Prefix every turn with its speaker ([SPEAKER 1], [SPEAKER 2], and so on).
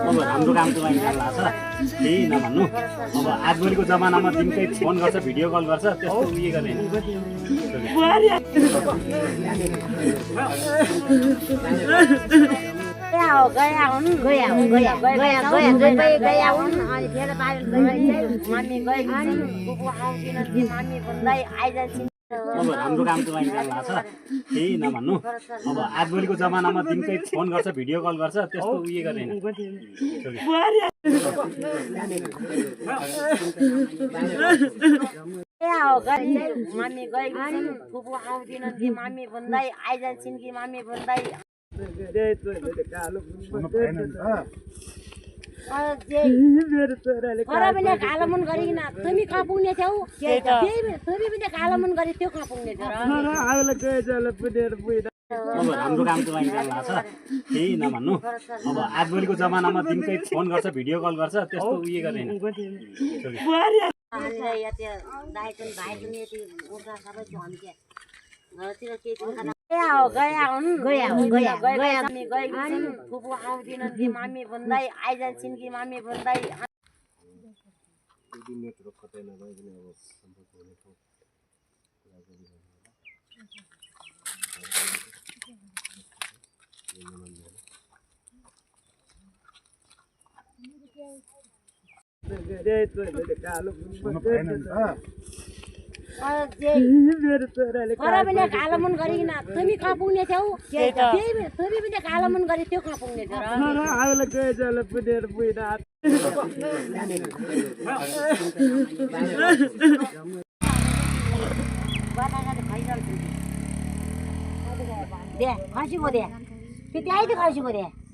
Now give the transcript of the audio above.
[SPEAKER 1] अब हाम्रो काम त लागि लाग्छ केही नभन्नु अब आजभोलिको जमानामा दिनकै फोन गर्छ भिडियो कल गर्छ त्यस्तो उयो गर्दैन
[SPEAKER 2] गया हुन् अनि फेरि बाहिर मम्मी गई बुबु आउँदिन कि मम्मी भन्दै आइजान्छन्
[SPEAKER 1] अब हाम्रो काम त लागि लाग्छ केही नभन्नु अब आजभोलिको जमानामा दिनकै फोन गर्छ भिडियो कल गर्छ त्यस्तो उयो गर्दैन
[SPEAKER 2] मम्मी गई बुबु आउँदिन कि मम्मी भन्दै आइजान्छन् कि मम्मी भन्दै कालोमन गरिकन तिमी कहाँ पुग्ने थियौ तिमी पनि कालोमन गरी त्यो कहाँ पुग्ने थियो
[SPEAKER 1] अब हाम्रो काम त लागि लाग्छ केही नभन्नु अब आजभोलिको जमानामा दिनकै फोन गर्छ भिडियो कल गर्छ त्यस्तो उयो गर्दैन
[SPEAKER 2] बुबु आउँदिन कि मम्मी भन्दै आइजान्छन् कि मम्मी भन्दै कालोमन गरिकन तिमी कहाँ पुग्ने थियौ तिमी पनि कालोमन गरी त्यो कहाँ पुग्ने थियो खसीको दे त्यति आइदियो खसीको दे